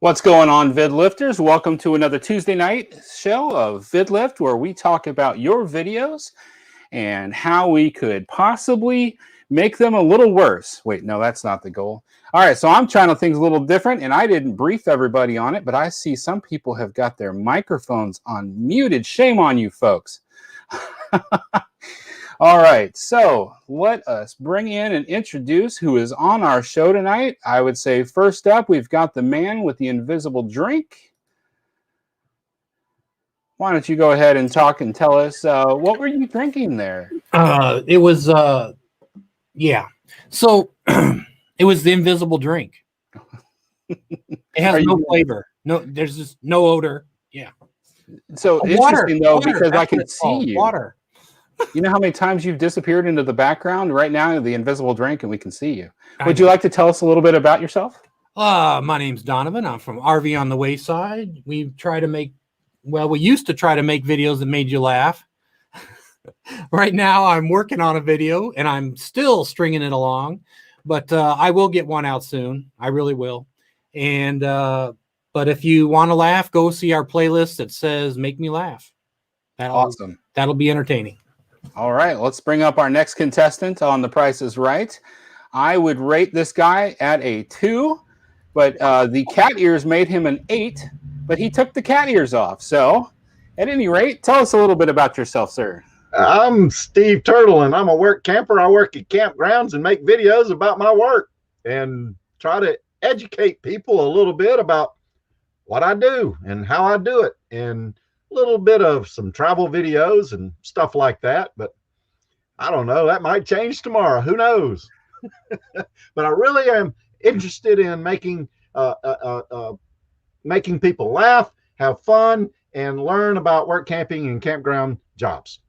What's going on, VidLifters? Welcome to another Tuesday night show of VidLift, where we talk about your videos and how we could possibly make them a little worse. Wait, no, that's not the goal. All right, so I'm trying to think a little different, and I didn't brief everybody on it, but I see some people have got their microphones unmuted. Shame on you, folks. All right, so let us bring in and introduce who is on our show tonight. I would say first up, we've got the man with the invisible drink. Why don't you go ahead and talk and tell us what were you drinking there? It was, yeah. So it was the invisible drink. It has no flavor. No, there's just no odor. Yeah. So interesting though, because I can see you. Water. You know how many times you've disappeared into the background? Right now, the invisible drink, and we can see you. Would you like to tell us a little bit about yourself? My name's Donovan. I'm from RV on the Wayside. We used to try to make videos that made you laugh. Right now, I'm working on a video, and I'm still stringing it along. But I will get one out soon. I really will. And but if you want to laugh, go see our playlist that says "Make Me Laugh." Awesome. That'll be entertaining. All right, let's bring up our next contestant on The Price is Right. I would rate this guy at a 2, but the cat ears made him an 8, but he took the cat ears off. So, at any rate, tell us a little bit about yourself, sir. I'm Steve Turtle, and I'm a work camper. I work at campgrounds and make videos about my work and try to educate people a little bit about what I do and how I do it, and little bit of some travel videos and stuff like that, but I don't know, that might change tomorrow, who knows. But I really am interested in making people laugh, have fun, and learn about work camping and campground jobs.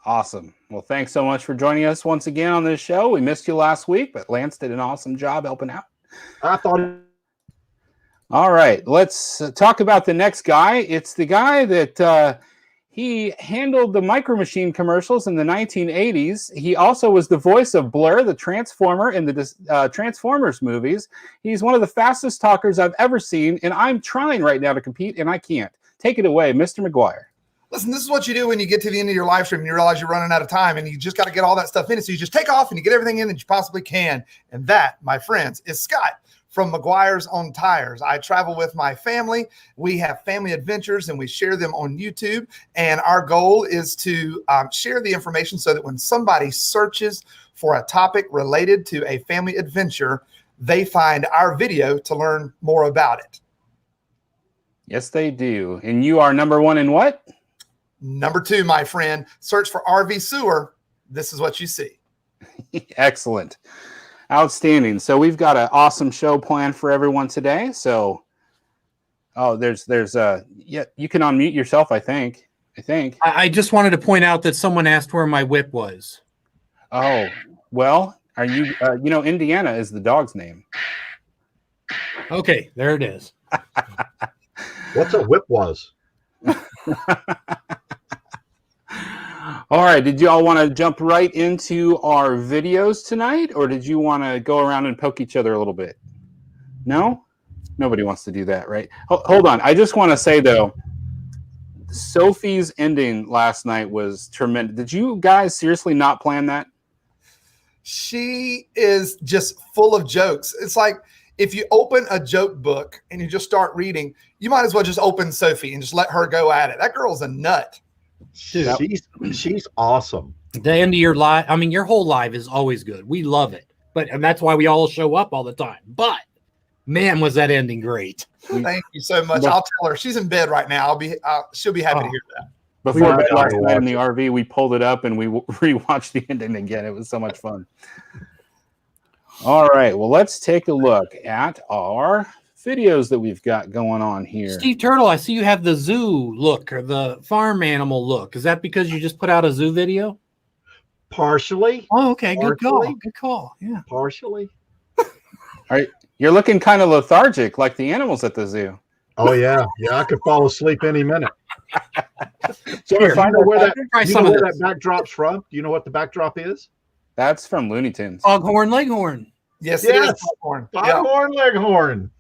Awesome. Well, thanks so much for joining us once again on this show. We missed you last week, but Lance did an awesome job helping out. I thought. All right, let's talk about the next guy. It's the guy that he handled the Micro Machine commercials in the 1980s. He also was the voice of Blur, the Transformer, in the Transformers movies. He's one of the fastest talkers I've ever seen, and I'm trying right now to compete, and I can't. Take it away, Mr. McGuire. Listen, this is what you do when you get to the end of your live stream and you realize you're running out of time, and you just got to get all that stuff in. So you just take off and you get everything in that you possibly can. And that, my friends, is Scott from McGuire's on Tires. I travel with my family. We have family adventures and we share them on YouTube. And our goal is to share the information so that when somebody searches for a topic related to a family adventure, they find our video to learn more about it. Yes, they do. And you are number 1 in what? Number 2, my friend. Search for RV Sewer. This is what you see. Excellent. Outstanding. So we've got an awesome show planned for everyone today. So, there's yeah, you can unmute yourself, I think. I just wanted to point out that someone asked where my whip was. Oh, well, are you, you know, Indiana is the dog's name. Okay, there it is. What's a whip was? All right, did you all want to jump right into our videos tonight, or did you want to go around and poke each other a little bit? No? Nobody wants to do that, right? Hold on. I just want to say, though, Sophie's ending last night was tremendous. Did you guys seriously not plan that? She is just full of jokes. It's like if you open a joke book and you just start reading, you might as well just open Sophie and just let her go at it. That girl's a nut. Dude, she's awesome. The end of your life, I mean, your whole life is always good. We love it, and that's why we all show up all the time. But man, was that ending great! Thank you so much. I'll tell her she's in bed right now. She'll be happy to hear that. Before bed last night in the RV, we pulled it up and we rewatched the ending again. It was so much fun. All right, well, let's take a look at our videos that we've got going on here. Steve Turtle, I see you have the zoo look or the farm animal look. Is that because you just put out a zoo video? Partially. Oh, okay. Good call. Good call. Yeah. Partially. All right. You're looking kind of lethargic like the animals at the zoo. Oh, yeah. Yeah, I could fall asleep any minute. So you find out where that backdrop's from? Do you know what the backdrop is? That's from Looney Tunes. Foghorn Leghorn. Yes, it is Foghorn. Foghorn Leghorn.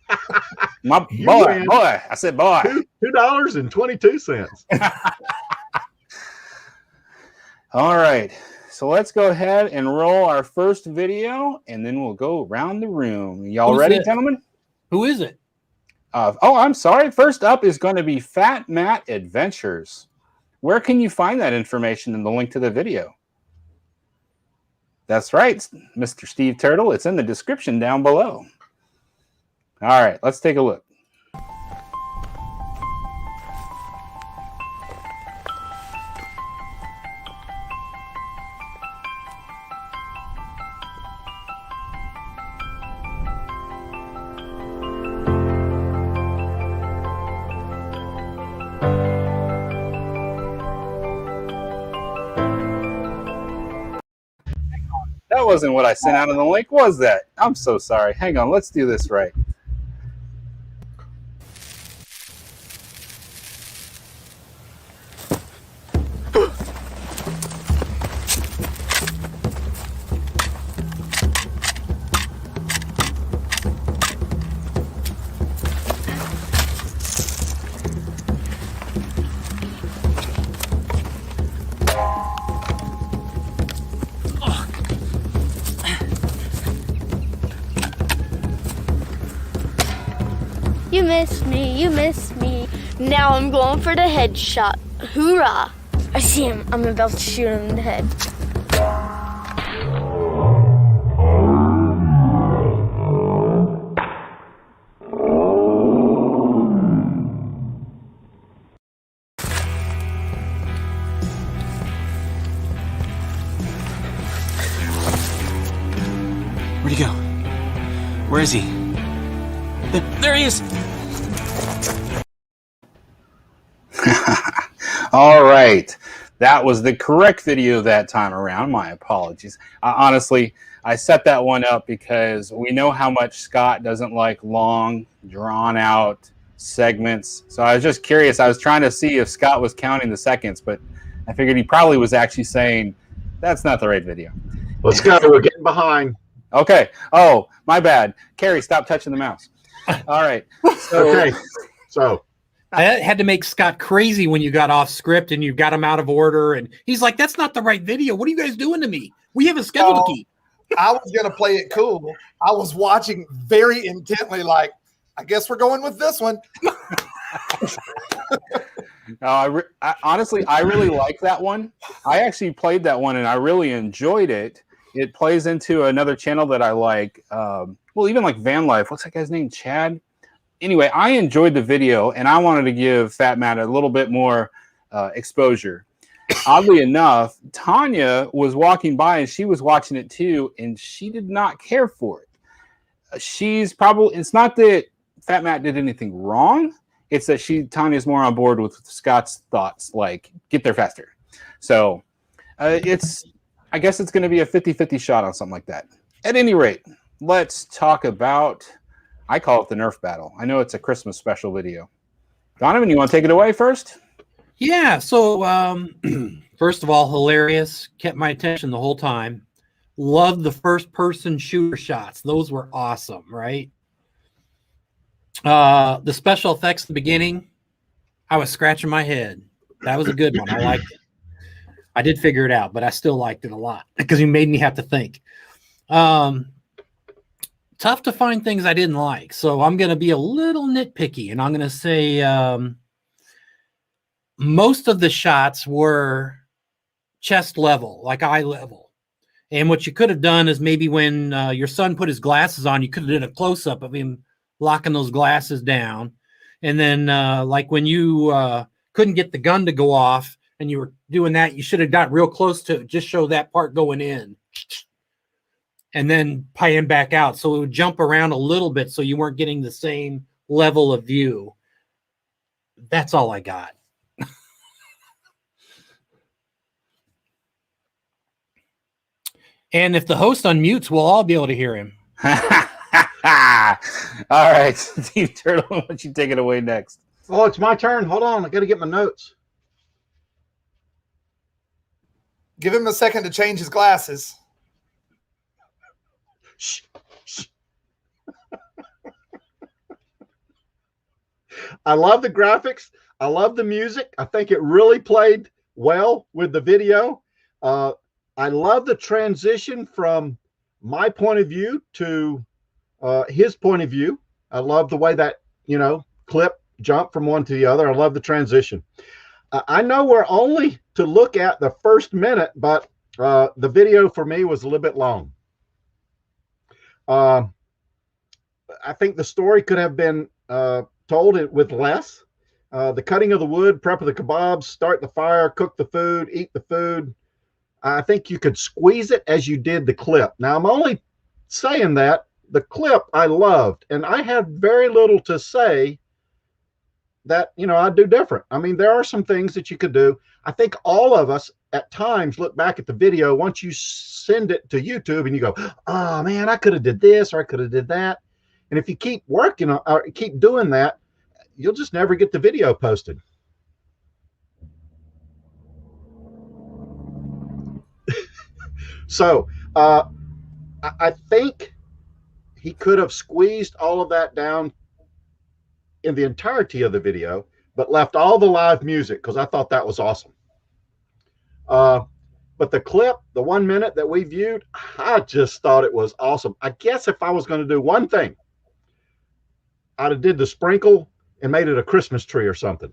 My You boy, win. boy. I said boy. $2.22. All right. So let's go ahead and roll our first video, and then we'll go around the room. Y'all Who's ready, it? gentlemen? Who is it? Oh, I'm sorry. First up is going to be Fat Matt Adventures. Where can you find that information in the link to the video? That's right, Mr. Steve Turtle. It's in the description down below. All right, let's take a look. That wasn't what I sent out in the link, was that? I'm so sorry. Hang on, let's do this right. You missed me, you missed me. Now I'm going for the headshot. Hoorah! I see him. I'm about to shoot him in the head. Where'd he go? Where is he? There he is! All right. That was the correct video that time around. My apologies. Honestly, I set that one up because we know how much Scott doesn't like long, drawn-out segments. So I was just curious. I was trying to see if Scott was counting the seconds, but I figured he probably was actually saying, that's not the right video. Let's go. We're getting behind. Okay. Oh, my bad. Carrie, stop touching the mouse. All right. So, Okay. So I had to make Scott crazy when you got off script and you got him out of order. And he's like, that's not the right video. What are you guys doing to me? We have a schedule to keep. I was going to play it cool. I was watching very intently, like, I guess we're going with this one. No, honestly, I really like that one. I actually played that one and I really enjoyed it. It plays into another channel that I like. Well, even like Van Life. What's that guy's name? Chad? Anyway, I enjoyed the video and I wanted to give Fat Matt a little bit more exposure. Oddly enough, Tanya was walking by and she was watching it too, and she did not care for it. It's not that Fat Matt did anything wrong. It's that Tanya's more on board with Scott's thoughts, like get there faster. So I guess it's going to be a 50-50 shot on something like that. At any rate, let's talk about, I call it the Nerf battle. I know it's a Christmas special video. Donovan, you want to take it away first? Yeah. So first of all, hilarious. Kept my attention the whole time. Loved the first person shooter shots. Those were awesome, right? The special effects at the beginning, I was scratching my head. That was a good one. I liked it. I did figure it out, but I still liked it a lot because he made me have to think. Tough to find things I didn't like. So I'm going to be a little nitpicky, and I'm going to say most of the shots were chest level, like eye level. And what you could have done is maybe when your son put his glasses on, you could have did a close-up of him locking those glasses down. And then like when you couldn't get the gun to go off and you were doing that, you should have got real close to just show that part going in and then pan back out. So it would jump around a little bit so you weren't getting the same level of view. That's all I got. And if the host unmutes, we'll all be able to hear him. All right, Steve Turtle, why don't you take it away next? Oh, it's my turn. Hold on. I got to get my notes. Give him a second to change his glasses. Shh. Shh. I love the graphics. I love the music. I think it really played well with the video. I love the transition from my point of view to his point of view. I love the way that, clip jumped from one to the other. I love the transition. I know we're only to look at the first minute, but the video for me was a little bit long. I think the story could have been told it with less. The cutting of the wood, prep of the kebabs, start the fire, cook the food, eat the food. I think you could squeeze it as you did the clip. Now, I'm only saying that the clip I loved, and I had very little to say that, I'd do different. I mean, there are some things that you could do. I think all of us at times look back at the video once you send it to YouTube and you go, oh man, I could have did this or I could have did that. And if you keep working or keep doing that, you'll just never get the video posted. So I think he could have squeezed all of that down in the entirety of the video, but left all the live music because I thought that was awesome. But the clip, the 1 minute that we viewed, I just thought it was awesome. I guess if I was going to do one thing, I'd have did the sprinkle and made it a Christmas tree or something.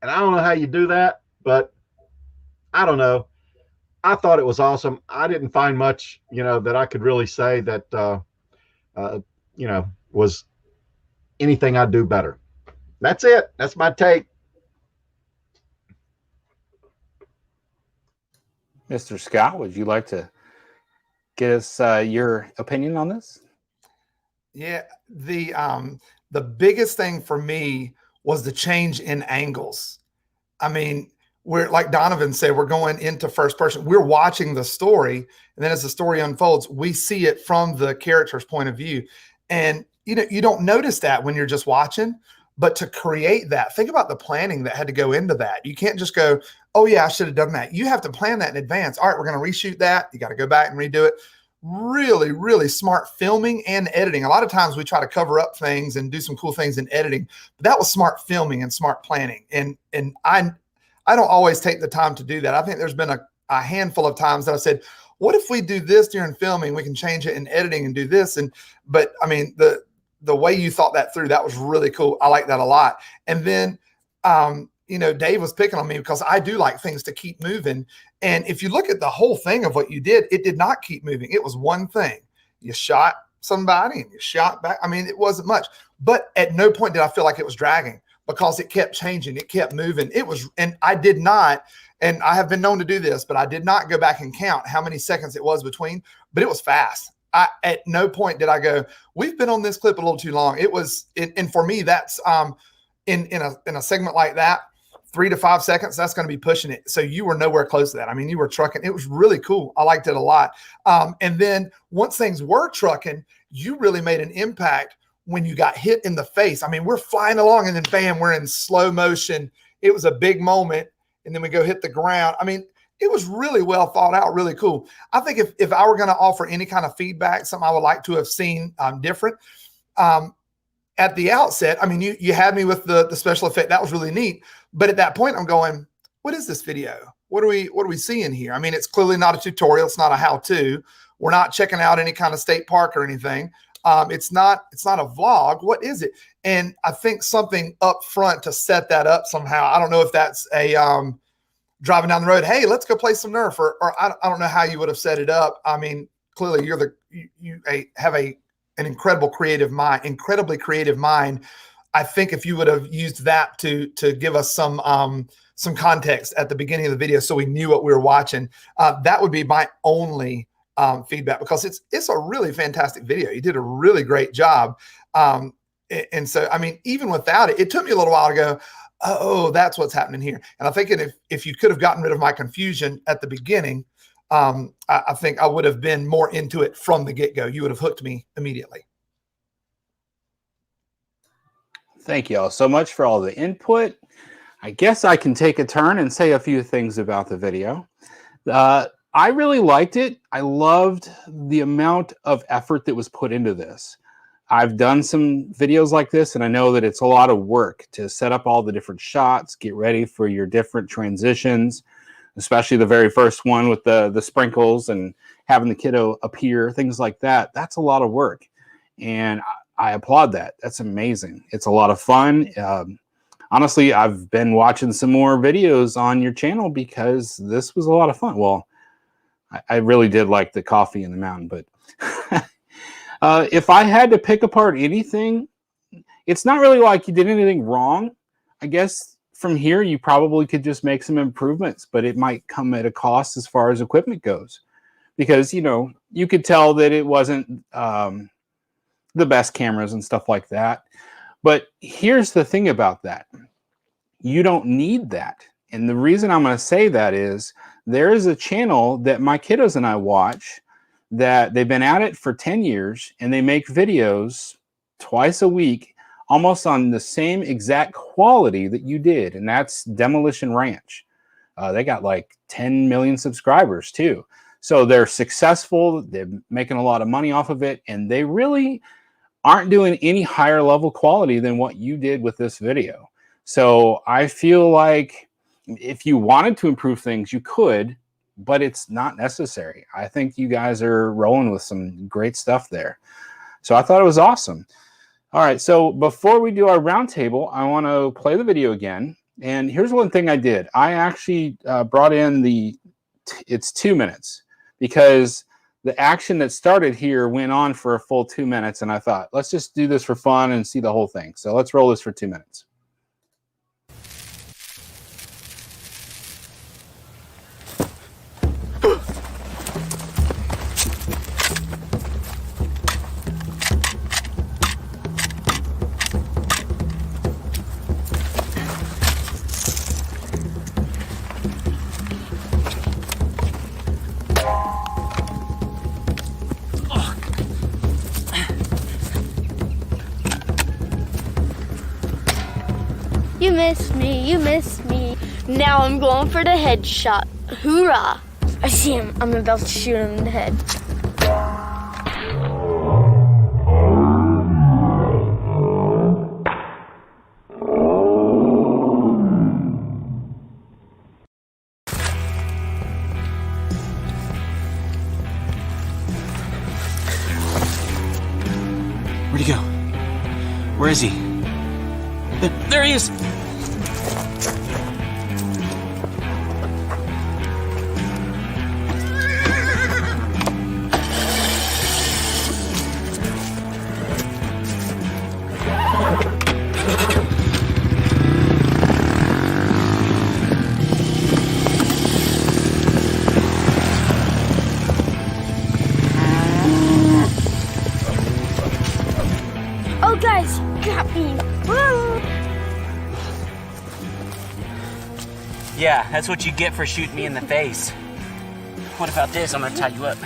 And I don't know how you do that, but I don't know. I thought it was awesome. I didn't find much, that I could really say that, was anything I'd do better. That's it. That's my take. Mr. Scott, would you like to get us your opinion on this? Yeah, the biggest thing for me was the change in angles. I mean, we're, like Donovan said, we're going into first person. We're watching the story, and then as the story unfolds, we see it from the character's point of view. And you don't notice that when you're just watching, but to create that, think about the planning that had to go into that. You can't just go, oh yeah, I should have done that. You have to plan that in advance. All right, we're going to reshoot that. You got to go back and redo it. Really, really smart filming and editing. A lot of times we try to cover up things and do some cool things in editing, but that was smart filming and smart planning. And I don't always take the time to do that. I think there's been a handful of times that I said, what if we do this during filming? We can change it in editing and do this. But I mean, the way you thought that through, that was really cool. I like that a lot. And then, Dave was picking on me because I do like things to keep moving. And if you look at the whole thing of what you did, it did not keep moving. It was one thing. You shot somebody and you shot back. I mean, it wasn't much, but at no point did I feel like it was dragging because it kept changing. It kept moving. And I did not, and I have been known to do this, but I did not go back and count how many seconds it was between, but it was fast. At no point did I go, we've been on this clip a little too long. It was, and for me, that's in a segment like that, 3 to 5 seconds, that's going to be pushing it. So you were nowhere close to that. I mean, you were trucking. It was really cool. I liked it a lot. And then once things were trucking, you really made an impact when you got hit in the face. I mean, we're flying along and then bam, we're in slow motion. It was a big moment. And then we go hit the ground. I mean, it was really well thought out, really cool. I think if I were going to offer any kind of feedback, something I would like to have seen different, at the outset, I mean, you had me with the special effect. That was really neat. But at that point, I'm going, what is this video? What are we seeing here? I mean, it's clearly not a tutorial. It's not a how-to. We're not checking out any kind of state park or anything. It's not a vlog. What is it? And I think something up front to set that up somehow. I don't know if that's a driving down the road. Hey, let's go play some Nerf, or I don't know how you would have set it up. I mean, clearly you have an incredibly creative mind. I think if you would have used that to give us some context at the beginning of the video, so we knew what we were watching, that would be my only feedback, because it's a really fantastic video. You did a really great job. And so, I mean, even without it, it took me a little while to go, oh, that's what's happening here. And I think if you could have gotten rid of my confusion at the beginning, I think I would have been more into it from the get-go. You would have hooked me immediately. Thank you all so much for all the input. I guess I can take a turn and say a few things about the video. I really liked it. I loved the amount of effort that was put into this. I've done some videos like this, and I know that it's a lot of work to set up all the different shots, get ready for your different transitions, especially the very first one with the sprinkles and having the kiddo appear, things like that. That's a lot of work, and I applaud that. That's amazing. It's a lot of fun. Honestly, I've been watching some more videos on your channel because this was a lot of fun. Well, I really did like the coffee in the mountain, but if I had to pick apart anything, it's not really like you did anything wrong. I guess from here, you probably could just make some improvements, but it might come at a cost as far as equipment goes, because, you know, you could tell that it wasn't the best cameras and stuff like that. But here's the thing about that. You don't need that. And the reason I'm going to say that is there is a channel that my kiddos and I watch that they've been at it for 10 years, and they make videos twice a week, almost on the same exact quality that you did. And that's Demolition Ranch. They got like 10 million subscribers too. So they're successful. They're making a lot of money off of it. And they really aren't doing any higher level quality than what you did with this video. So I feel like if you wanted to improve things, you could, but it's not necessary. I think you guys are rolling with some great stuff there. So I thought it was awesome. All right, so before we do our roundtable, I want to play the video again. And here's one thing I did. I actually brought in it's 2 minutes, because the action that started here went on for a full 2 minutes. And I thought, let's just do this for fun and see the whole thing. So let's roll this for 2 minutes. You missed me, you missed me. Now I'm going for the headshot. Hoorah! I see him. I'm about to shoot him in the head. Where'd he go? Where is he? There he is! Oh, guys, got me. Woo! Yeah, that's what you get for shooting me in the face. What about this? I'm gonna tie you up.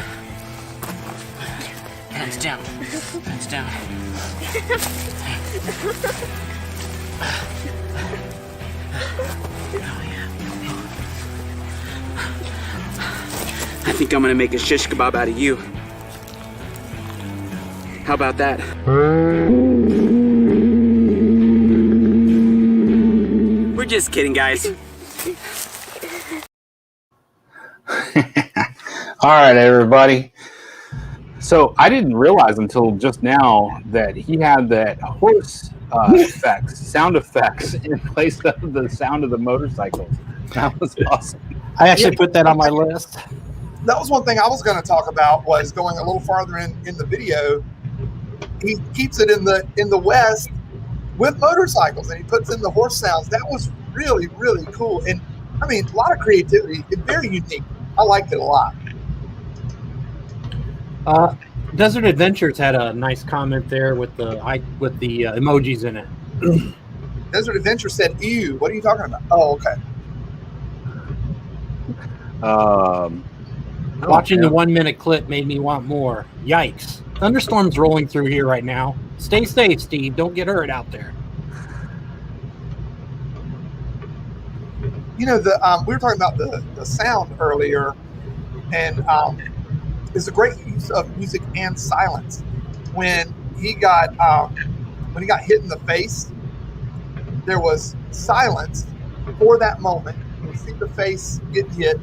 Hands down. Hands down. Oh, yeah. I think I'm gonna make a shish kebab out of you. How about that? We're just kidding, guys. All right, everybody. So I didn't realize until just now that he had that horse sound effects in place of the sound of the motorcycles. That was awesome. I actually put that on my list. That was one thing I was going to talk about, was going a little farther in the video. He keeps it in the West with motorcycles, and he puts in the horse sounds. That was really, really cool. And I mean, a lot of creativity and very unique. I liked it a lot. Desert Adventures had a nice comment there with the emojis in it. Desert Adventure said, "Ew, what are you talking about?" Oh, okay. Watching the 1 minute clip made me want more. Yikes. Thunderstorms rolling through here right now. Stay safe, Steve. Don't get hurt out there. You know, we were talking about the sound earlier, and it's a great use of music and silence. When he got hit in the face, there was silence for that moment. You see the face get hit,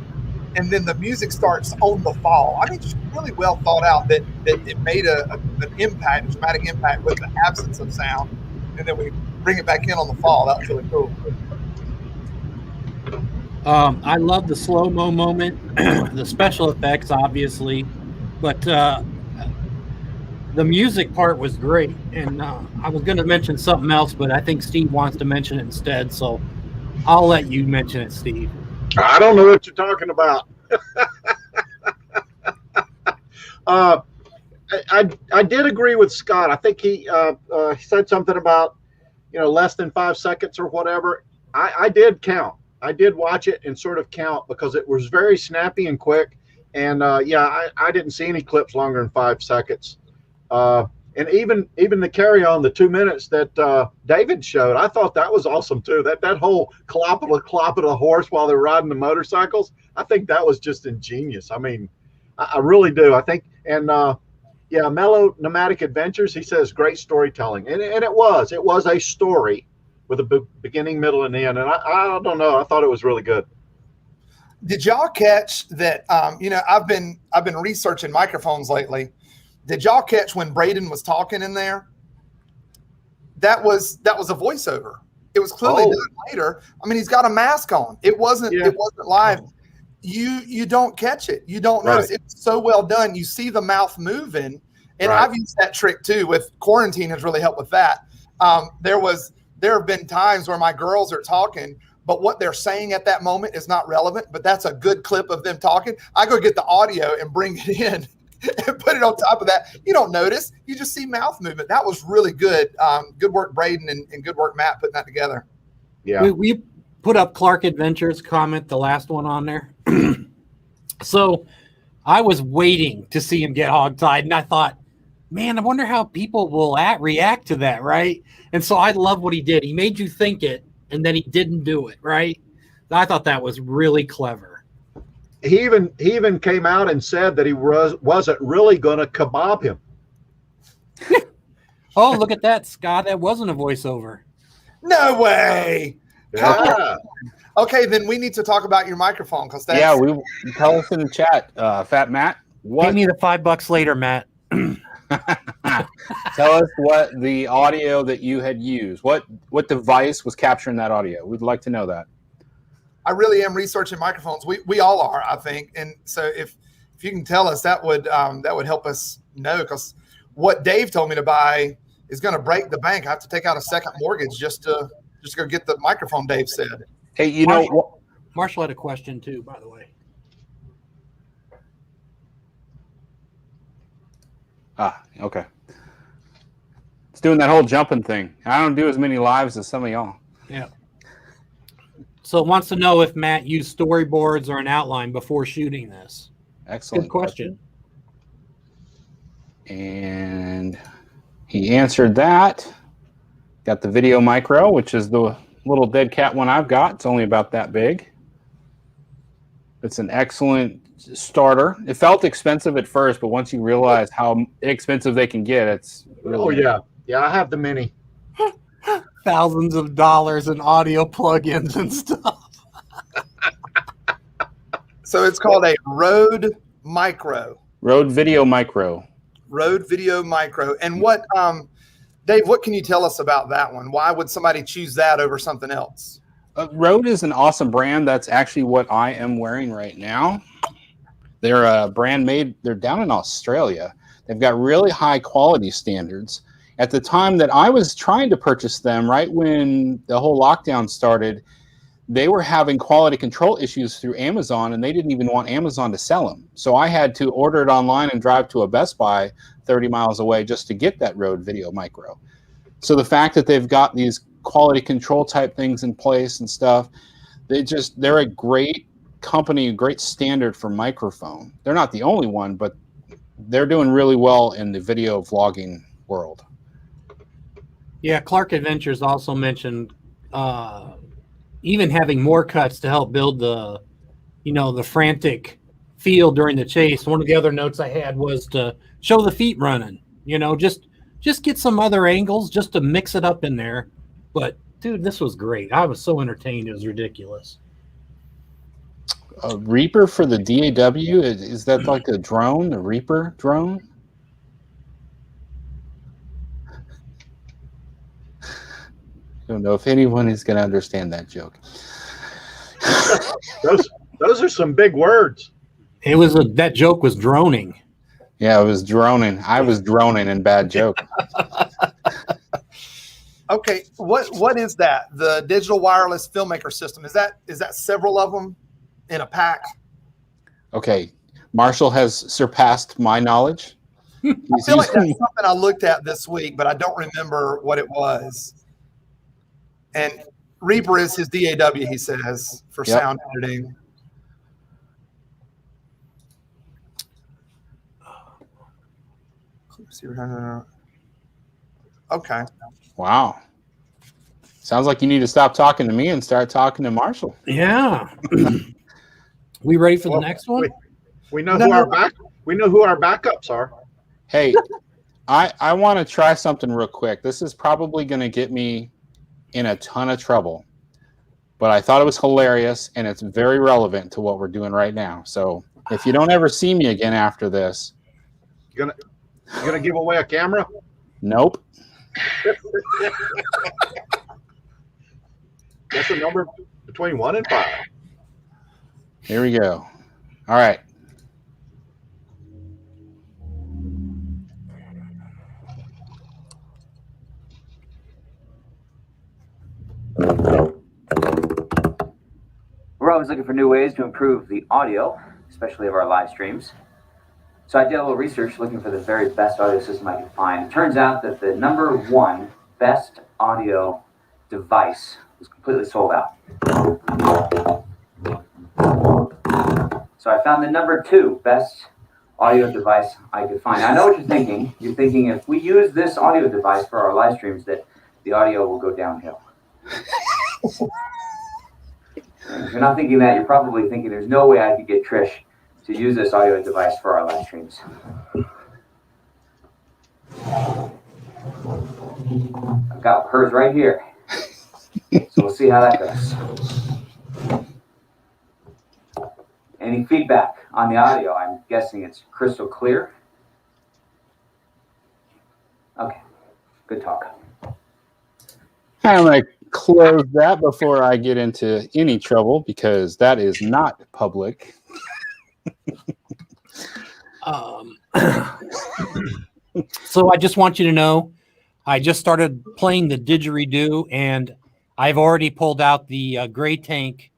and then the music starts on the fall. I mean, just really well thought out that it made an impact, a dramatic impact with the absence of sound, and then we bring it back in on the fall. That was really cool. I love the slow-mo moment, the special effects, obviously, but the music part was great. And I was going to mention something else, but I think Steve wants to mention it instead, so I'll let you mention it, Steve. I don't know what you're talking about. I did agree with Scott. I think he said something about, less than 5 seconds or whatever. I did count. I did watch it and sort of count because it was very snappy and quick. And I didn't see any clips longer than 5 seconds. And even the carry on, the 2 minutes that David showed, I thought that was awesome too. That whole clop of the horse while they're riding the motorcycles, I think that was just ingenious. I mean, I really do. I think, and Mellow Nomadic Adventures, he says great storytelling, and it was a story with a beginning, middle, and end. And I don't know, I thought it was really good. Did y'all catch that? I've been researching microphones lately. Did y'all catch when Braden was talking in there? That was a voiceover. It was clearly done later. I mean, he's got a mask on. It wasn't live. You don't catch it. You don't notice. It's so well done. You see the mouth moving, and I've used that trick too. With quarantine has really helped with that. There have been times where my girls are talking, but what they're saying at that moment is not relevant. But that's a good clip of them talking. I go get the audio and bring it in and put it on top of that. You don't notice. You just see mouth movement. That was really good. Good work, Braden, and good work, Matt, putting that together. Yeah. We put up Clark Adventures comment, the last one on there. So I was waiting to see him get hogtied, and I thought, man, I wonder how people will react to that, right? And so I love what he did. He made you think it, and then he didn't do it, right? I thought that was really clever. He even came out and said that he wasn't really going to kebab him. Oh, look at that, Scott. That wasn't a voiceover. No way. Yeah. Okay, then we need to talk about your microphone because that's tell us in the chat, Fat Matt. Pay me the $5 later, Matt. Tell us what the audio that you had used. What device was capturing that audio? We'd like to know that. I really am researching microphones. We all are, I think, and so if you can tell us, that would help us know, because what Dave told me to buy is going to break the bank. I have to take out a second mortgage just to go get the microphone. Dave said. Hey, Marshall had a question too, by the way. Okay. It's doing that whole jumping thing. I don't do as many lives as some of y'all. Yeah. So it wants to know if Matt used storyboards or an outline before shooting this. Excellent. Good question. And he answered that. Got the Video Micro, which is the little dead cat one I've got. It's only about that big. It's an excellent starter. It felt expensive at first, but once you realize how expensive they can get, it's really yeah. I have the Mini. Thousands of dollars in audio plugins and stuff. So it's called a Rode Micro. Rode Video Micro. Rode Video Micro. And what, Dave, what can you tell us about that one? Why would somebody choose that over something else? Rode is an awesome brand. That's actually what I am wearing right now. They're a brand they're down in Australia. They've got really high quality standards. At the time that I was trying to purchase them, right when the whole lockdown started, they were having quality control issues through Amazon, and they didn't even want Amazon to sell them. So I had to order it online and drive to a Best Buy 30 miles away just to get that Rode Video Micro. So the fact that they've got these quality control type things in place and stuff, they're a great company, a great standard for microphone. They're not the only one, but they're doing really well in the video vlogging world. Yeah, Clark Adventures also mentioned even having more cuts to help build the frantic feel during the chase. One of the other notes I had was to show the feet running, just just get some other angles just to mix it up in there. But dude, this was great. I was so entertained. It was ridiculous. A Reaper for the DAW? Is that like a drone, a Reaper drone? I don't know if anyone is going to understand that joke. Those are some big words. It was that joke was droning. Yeah, it was droning. I was droning in bad joke. Okay, what is that? The digital wireless filmmaker system, is that several of them in a pack? Okay, Marshall has surpassed my knowledge. I feel like that's something I looked at this week, but I don't remember what it was. And Reaper is his DAW, he says, for sound editing. Okay. Wow. Sounds like you need to stop talking to me and start talking to Marshall. Yeah. We ready for the next one? We know who our backups are. Hey, I want to try something real quick. This is probably going to get me in a ton of trouble, but I thought it was hilarious and it's very relevant to what we're doing right now. So if you don't ever see me again after this, You gonna give away a camera? nope. That's a number between 1 and 5. Here we go. All right. We're always looking for new ways to improve the audio, especially of our live streams. So I did a little research looking for the very best audio system I could find. It turns out that the #1 best audio device was completely sold out. So I found the #2 best audio device I could find. I know what you're thinking. You're thinking if we use this audio device for our live streams that the audio will go downhill. If you're not thinking that, you're probably thinking there's no way I could get Trish to use this audio device for our live streams. I've got hers right here. So we'll see how that goes. Any feedback on the audio? I'm guessing it's crystal clear. Okay, good talk. I'm going to close that before I get into any trouble because that is not public. So I just want you to know, I just started playing the didgeridoo, and I've already pulled out the gray tank,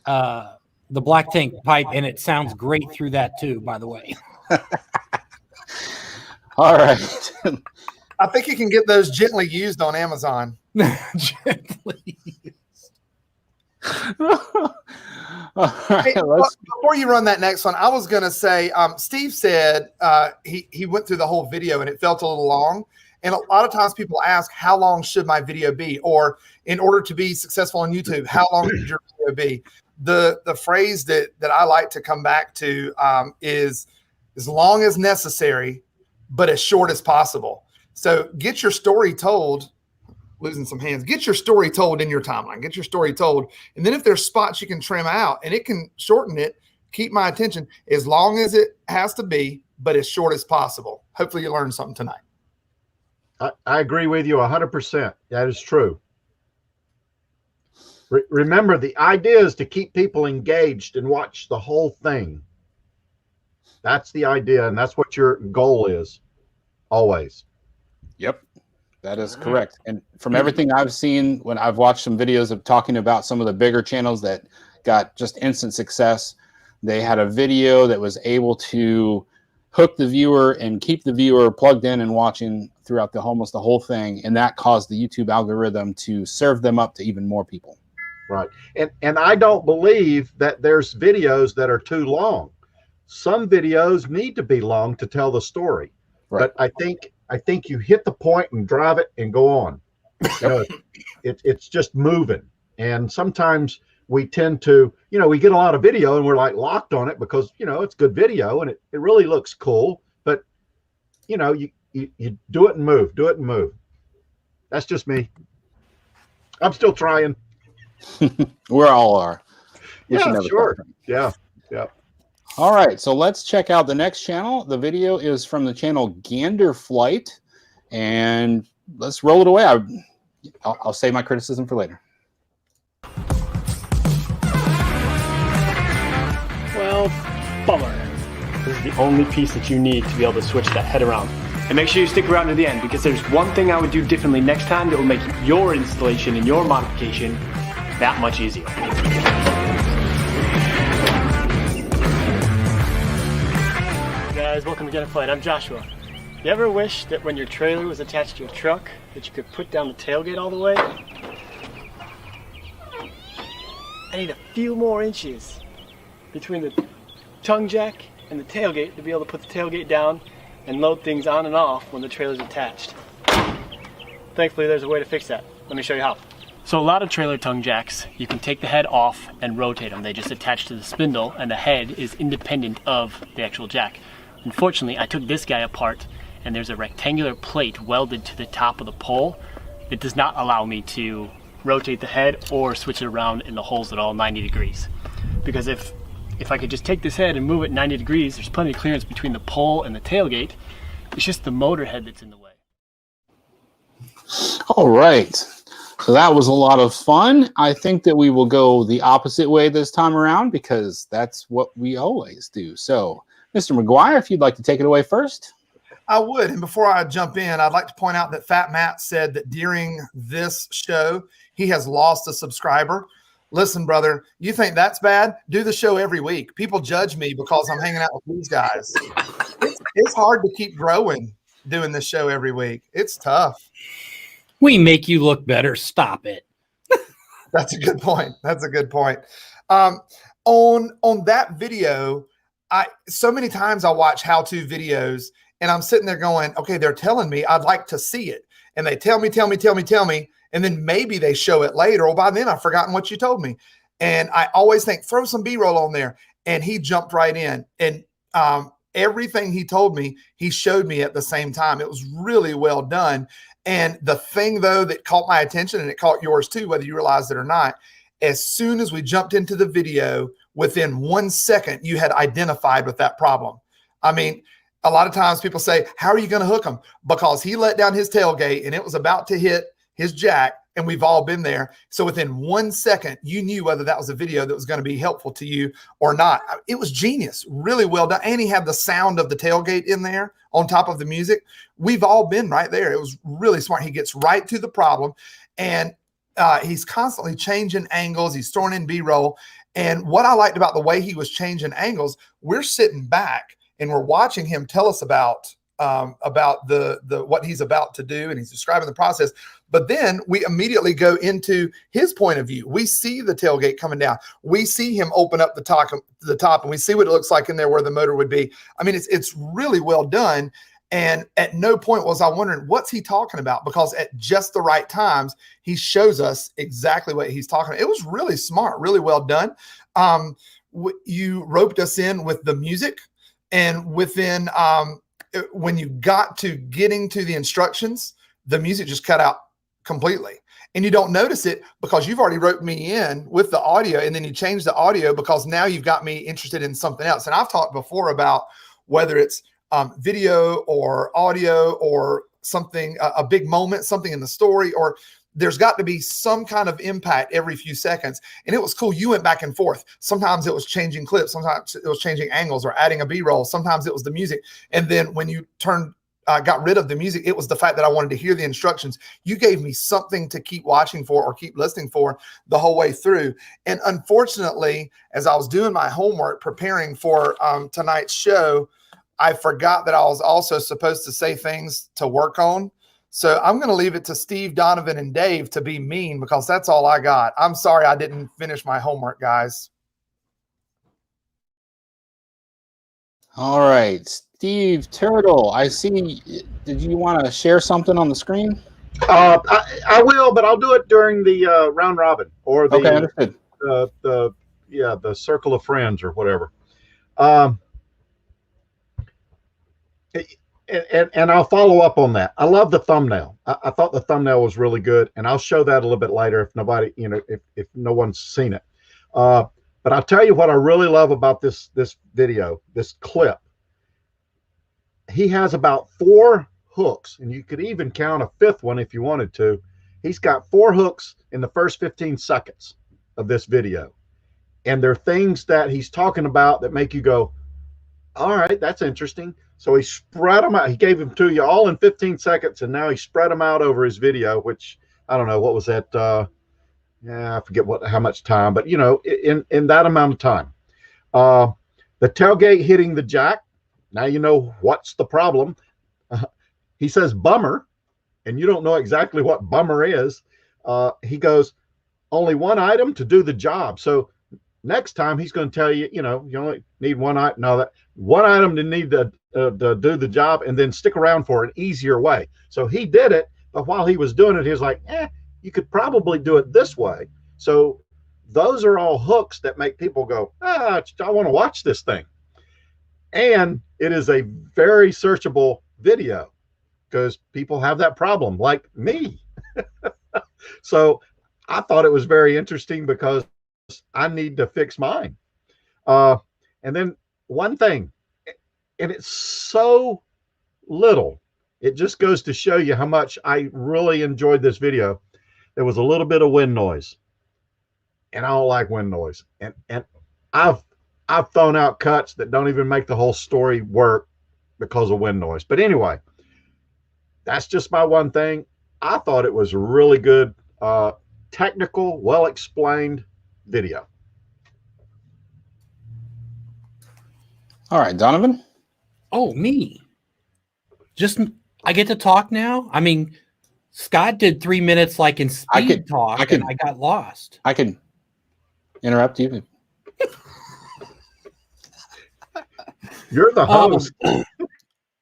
the black tank pipe, and it sounds great through that too, by the way. All right. I think you can get those gently used on Amazon. Gently. All right, Hey, before you run that next one, I was going to say, Steve said he went through the whole video and it felt a little long. And a lot of times people ask, how long should my video be? Or in order to be successful on YouTube, how long should your video be? The phrase that I like to come back to is as long as necessary, but as short as possible. So get your story told. Losing some hands. Get your story told in your timeline. Get your story told. And then if there's spots you can trim out and it can shorten it, keep my attention as long as it has to be, but as short as possible. Hopefully you learned something tonight. I agree with you 100%. That is true. Remember, the idea is to keep people engaged and watch the whole thing. That's the idea, and that's what your goal is, always. Yep, that is correct. And from everything I've seen, when I've watched some videos of talking about some of the bigger channels that got just instant success, they had a video that was able to hook the viewer and keep the viewer plugged in and watching throughout almost the whole thing, and that caused the YouTube algorithm to serve them up to even more people. Right. And I don't believe that there's videos that are too long. Some videos need to be long to tell the story. Right. But I think you hit the point and drive it and go on. You know, it's just moving. And sometimes we tend to, you know, we get a lot of video and we're like locked on it because, you know, it's good video and it really looks cool. But, you know, you do it and move. Do it and move. That's just me. I'm still trying. We all are. We should Yeah, never sure. stop. Yeah, yeah. All right, so let's check out the next channel. The video is from the channel Gander Flight, and let's roll it away. I'll save my criticism for later. Well, bummer. This is the only piece that you need to be able to switch that head around. And make sure you stick around to the end, because there's one thing I would do differently next time that will make your installation and your modification that much easier. Hey guys, welcome to Gander Flight. I'm Joshua. You ever wish that when your trailer was attached to a truck that you could put down the tailgate all the way? I need a few more inches between the tongue jack and the tailgate to be able to put the tailgate down and load things on and off when the trailer's attached. Thankfully, there's a way to fix that. Let me show you how. So a lot of trailer tongue jacks, you can take the head off and rotate them. They just attach to the spindle, and the head is independent of the actual jack. Unfortunately, I took this guy apart, and there's a rectangular plate welded to the top of the pole. It does not allow me to rotate the head or switch it around in the holes at all 90 degrees. Because if I could just take this head and move it 90 degrees, there's plenty of clearance between the pole and the tailgate. It's just the motor head that's in the way. All right. So that was a lot of fun. I think that we will go the opposite way this time around, because that's what we always do. So, Mr. McGuire, if you'd like to take it away first. I would. And before I jump in, I'd like to point out that Fat Matt said that during this show, he has lost a subscriber. Listen, brother, you think that's bad? Do the show every week. People judge me because I'm hanging out with these guys. It's hard to keep growing doing this show every week. It's tough. We make you look better. Stop it. That's a good point. That's a good point. On that video, so many times I watch how-to videos, and I'm sitting there going, okay, they're telling me I'd like to see it. And they tell me, and then maybe they show it later. Well, by then I've forgotten what you told me. And I always think, throw some B-roll on there. And he jumped right in. And everything he told me, he showed me at the same time. It was really well done. And the thing, though, that caught my attention, and it caught yours too, whether you realized it or not, as soon as we jumped into the video, within 1 second, you had identified with that problem. I mean, a lot of times people say, how are you going to hook them? Because he let down his tailgate and it was about to hit his jack, and we've all been there. So within 1 second, you knew whether that was a video that was going to be helpful to you or not. It was genius, really well done. And he had the sound of the tailgate in there on top of the music. We've all been right there. It was really smart. He gets right to the problem, and he's constantly changing angles. He's throwing in B-roll. And what I liked about the way he was changing angles, we're sitting back and we're watching him tell us about the what he's about to do, and he's describing the process. But then we immediately go into his point of view. We see the tailgate coming down. We see him open up the top, and we see what it looks like in there where the motor would be. I mean, it's really well done. And at no point was I wondering, what's he talking about? Because at just the right times, he shows us exactly what he's talking about. It was really smart, really well done. You roped us in with the music, and within when you got to getting to the instructions, the music just cut out completely. And you don't notice it because you've already roped me in with the audio, and then you change the audio because now you've got me interested in something else. And I've talked before about whether it's video or audio or something, a big moment, something in the story, or there's got to be some kind of impact every few seconds. And it was cool. You went back and forth. Sometimes it was changing clips. Sometimes it was changing angles or adding a B-roll. Sometimes it was the music. And then when you got rid of the music, it was the fact that I wanted to hear the instructions. You gave me something to keep watching for or keep listening for the whole way through. And unfortunately, as I was doing my homework, preparing for tonight's show, I forgot that I was also supposed to say things to work on. So I'm going to leave it to Steve, Donovan, and Dave to be mean, because that's all I got. I'm sorry I didn't finish my homework, guys. All right, Steve Turtle, I see. Did you want to share something on the screen? I will, but I'll do it during the round robin, or the okay, understood. The circle of friends or whatever. and I'll follow up on that. I love the thumbnail. I thought the thumbnail was really good, and I'll show that a little bit later if nobody, if no one's seen it. But I'll tell you what I really love about this video, this clip. He has about 4 hooks, and you could even count a 5th one if you wanted to. He's got 4 hooks in the first 15 seconds of this video, and they're things that he's talking about that make you go, all right, that's interesting. So he spread them out. He gave them to you all in 15 seconds, and now he spread them out over his video, which I don't know, what was that? Yeah, I forget how much time, but in that amount of time. The tailgate hitting the jack. Now you know what's the problem. He says bummer, and you don't know exactly what bummer is. He goes, only one item to do the job. So next time he's going to tell you, you only need one item. No, that one item to need to do the job, and then stick around for an easier way. So he did it, but while he was doing it, he was like, you could probably do it this way. So those are all hooks that make people go, I want to watch this thing. And it is a very searchable video because people have that problem, like me. So I thought it was very interesting because I need to fix mine. And then one thing, and it's so little, it just goes to show you how much I really enjoyed this video. There was a little bit of wind noise, and I don't like wind noise. And I've thrown out cuts that don't even make the whole story work because of wind noise. But anyway, that's just my one thing. I thought it was a really good, technical, well-explained video. All right, Donovan. Oh, me. I get to talk now? I mean, Scott did 3 minutes like in speed talk, and I got lost. I can interrupt you. You're the host.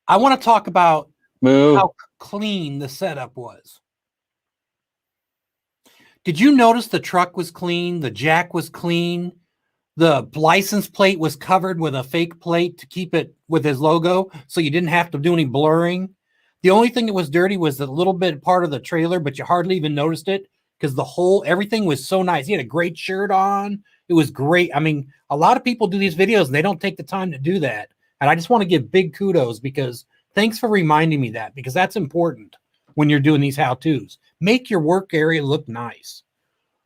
I want to talk about Move. how clean the setup was. Did you notice the truck was clean? The jack was clean. The license plate was covered with a fake plate to keep it with his logo, so you didn't have to do any blurring. The only thing that was dirty was the little bit part of the trailer, but you hardly even noticed it because everything was so nice. He had a great shirt on. It was great. I mean, a lot of people do these videos and they don't take the time to do that. And I just want to give big kudos because thanks for reminding me that, because that's important when you're doing these how-tos. Make your work area look nice.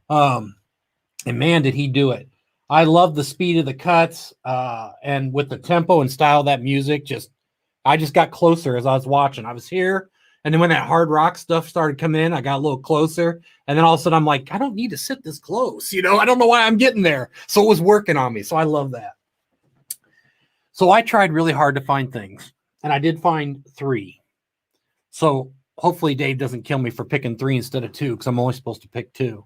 And man, did he do it. I love the speed of the cuts and with the tempo and style of that music. I just got closer as I was watching. I was here, and then when that hard rock stuff started coming in, I got a little closer, and then all of a sudden I'm like, I don't need to sit this close. I don't know why I'm getting there. So it was working on me. So I love that. So I tried really hard to find things, and I did find 3. So hopefully Dave doesn't kill me for picking 3 instead of 2, because I'm only supposed to pick 2.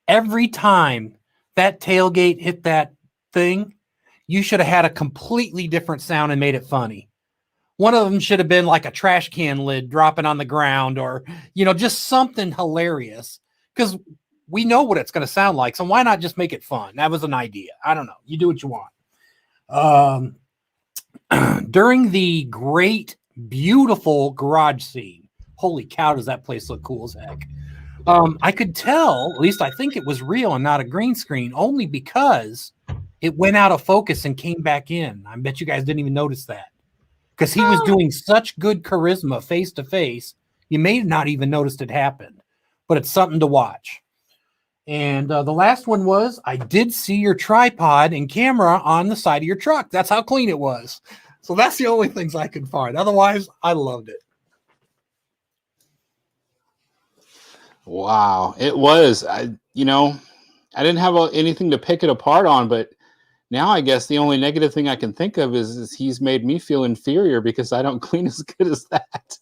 Every time that tailgate hit that thing, you should have had a completely different sound and made it funny. One of them should have been like a trash can lid dropping on the ground, or, just something hilarious, because we know what it's going to sound like. So why not just make it fun? That was an idea. I don't know. You do what you want. During the great, beautiful garage scene, holy cow, does that place look cool as heck. I could tell, at least I think it was real and not a green screen, only because it went out of focus and came back in. I bet you guys didn't even notice that, because he was doing such good charisma face to face. You may not even noticed it happened, but it's something to watch. And the last one was, I did see your tripod and camera on the side of your truck. That's how clean it was. So that's the only things I could find. Otherwise, I loved it. Wow, it was. I didn't have anything to pick it apart on, but now I guess the only negative thing I can think of is he's made me feel inferior because I don't clean as good as that.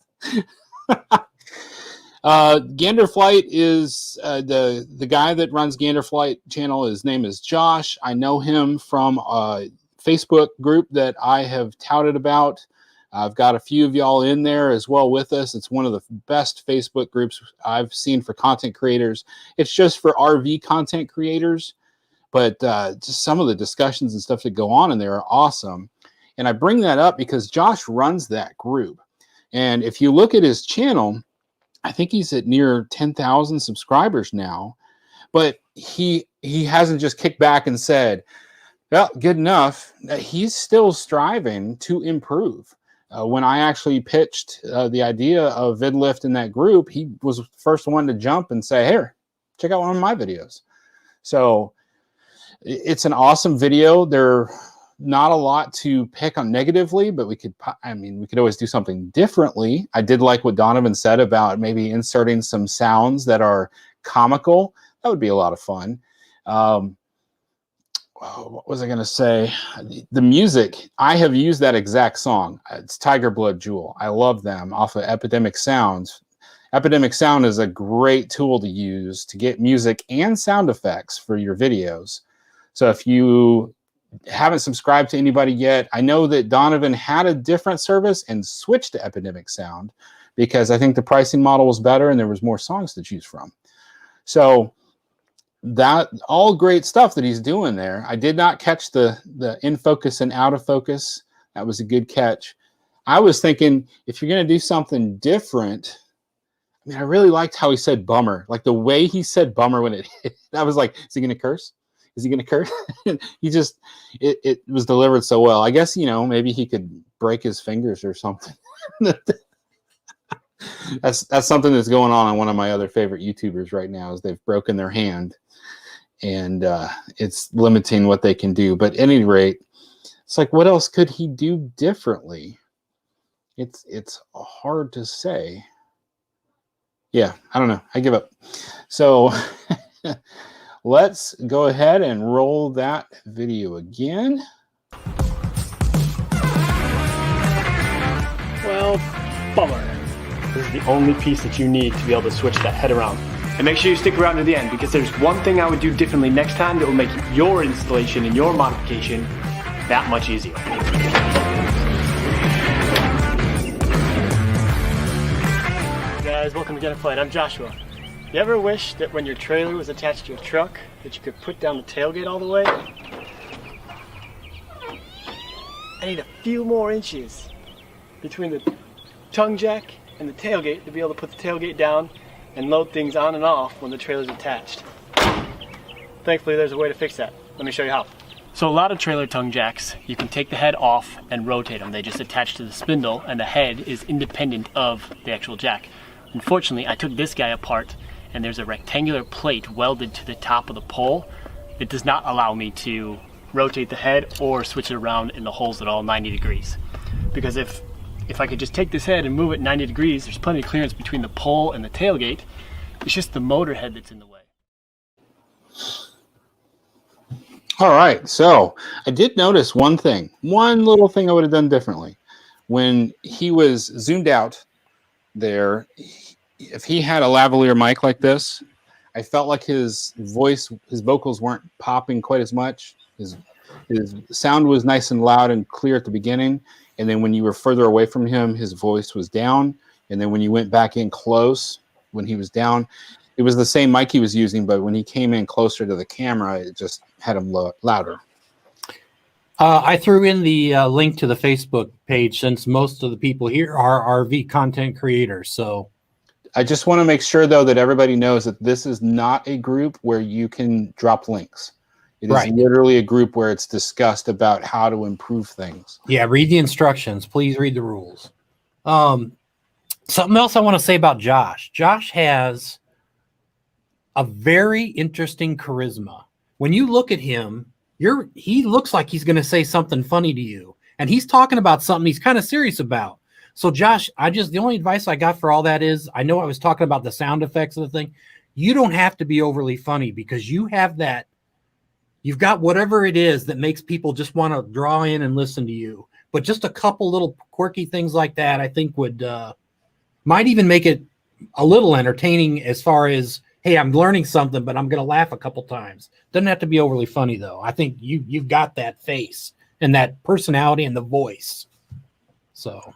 Gander Flight is the guy that runs Gander Flight channel. His name is Josh. I know him from a Facebook group that I have touted about. I've got a few of y'all in there as well with us. It's one of the best Facebook groups I've seen for content creators. It's just for RV content creators, but just some of the discussions and stuff that go on in there are awesome. And I bring that up because Josh runs that group. And if you look at his channel, I think he's at near 10,000 subscribers now. But he hasn't just kicked back and said, well, good enough. He's still striving to improve. When I actually pitched the idea of VidLift in that group, he was the first one to jump and say, here, check out one of my videos. So it's an awesome video. There not a lot to pick on negatively, but we could always do something differently. I did like what Donovan said about maybe inserting some sounds that are comical. That would be a lot of fun. What was I going to say? The music, I have used that exact song. It's Tiger Blood Jewel. I love them off of Epidemic Sounds. Epidemic Sound is a great tool to use to get music and sound effects for your videos. So if you haven't subscribed to anybody yet, I know that Donovan had a different service and switched to Epidemic Sound because I think the pricing model was better and there was more songs to choose from. So that all great stuff that he's doing there. I did not catch the in focus and out of focus. That was a good catch. I was thinking if you're going to do something different, I mean, I really liked how he said bummer, like the way he said bummer when it hit. I was like, is he going to curse? Is he going to curse? He just, it was delivered so well. I guess, you know, maybe he could break his fingers or something. That's something that's going on one of my other favorite YouTubers right now is they've broken their hand and it's limiting what they can do. But at any rate, it's like, what else could he do differently? It's hard to say. Yeah, I don't know. I give up. So let's go ahead and roll that video again. Well, bummer. This is the only piece that you need to be able to switch that head around. And make sure you stick around to the end because there's one thing I would do differently next time that will make your installation and your modification that much easier. Hey guys, welcome to Get a Flight. I'm Joshua. You ever wish that when your trailer was attached to your truck that you could put down the tailgate all the way? I need a few more inches between the tongue jack and the tailgate to be able to put the tailgate down and load things on and off when the trailer's attached. Thankfully, there's a way to fix that. Let me show you how. So a lot of trailer tongue jacks, you can take the head off and rotate them. They just attach to the spindle and the head is independent of the actual jack. Unfortunately, I took this guy apart and there's a rectangular plate welded to the top of the pole. It does not allow me to rotate the head or switch it around in the holes at all 90 degrees. Because if I could just take this head and move it 90 degrees, there's plenty of clearance between the pole and the tailgate. It's just the motor head that's in the way. All right, so I did notice one thing, one little thing I would have done differently. When he was zoomed out there, if he had a lavalier mic like this, I felt like his voice, his vocals weren't popping quite as much. His sound was nice and loud and clear at the beginning. And then when you were further away from him, his voice was down. And then when you went back in close, when he was down, it was the same mic he was using, but when he came in closer to the camera, it just had him louder. I threw in the link to the Facebook page since most of the people here are RV content creators. So I just want to make sure, though, that everybody knows that this is not a group where you can drop links. It is literally a group where it's discussed about how to improve things. Yeah, read the instructions. Please read the rules. Something else I want to say about Josh. Josh has a very interesting charisma. When you look at him, he looks like he's going to say something funny to you. And he's talking about something he's kind of serious about. So Josh, the only advice I got for all that is, I know I was talking about the sound effects of the thing. You don't have to be overly funny because you have that. You've got whatever it is that makes people just want to draw in and listen to you. But just a couple little quirky things like that, I think might even make it a little entertaining as far as, hey, I'm learning something, but I'm going to laugh a couple times. Doesn't have to be overly funny, though. I think you've got that face and that personality and the voice. So,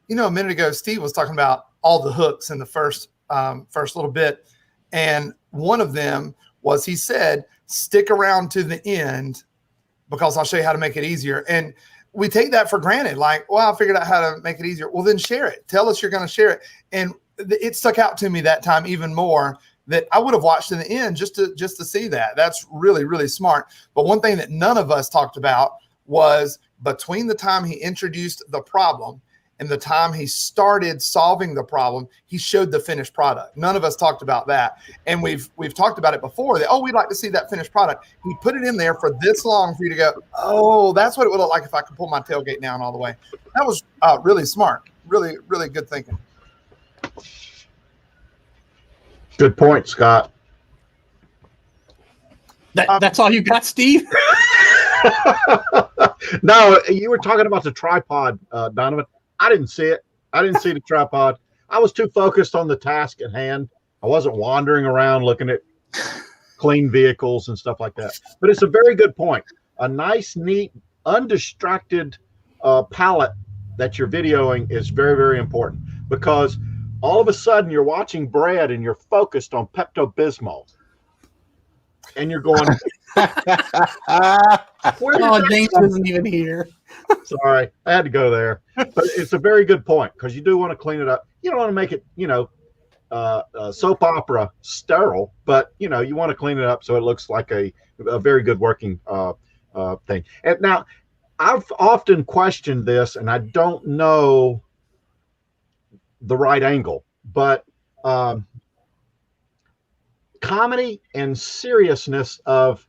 you know, a minute ago, Steve was talking about all the hooks in the first little bit. And one of them was, he said, stick around to the end because I'll show you how to make it easier. And we take that for granted. Like, well, I figured out how to make it easier. Well, then share it. Tell us you're going to share it. And it stuck out to me that time even more, that I would have watched in the end just to see that. That's really, really smart. But one thing that none of us talked about was between the time he introduced the problem and the time he started solving the problem, he showed the finished product. None of us talked about that. And we've talked about it before that, oh, we'd like to see that finished product. He put it in there for this long for you to go, oh, that's what it would look like if I could pull my tailgate down all the way. That was really smart. Really, really good thinking. Good point, Scott. That's all you got, Steve? No, you were talking about the tripod, Donovan. I didn't see it. I didn't see the tripod. I was too focused on the task at hand. I wasn't wandering around looking at clean vehicles and stuff like that. But it's a very good point. A nice, neat, undistracted palette that you're videoing is very, very important, because all of a sudden you're watching Brad and you're focused on Pepto-Bismol. And you're going, oh, James isn't even here. Sorry, I had to go there. But it's a very good point, because you do want to clean it up. You don't want to make it, soap opera sterile, but, you want to clean it up so it looks like a very good working thing. And now, I've often questioned this, and I don't know the right angle, but comedy and seriousness of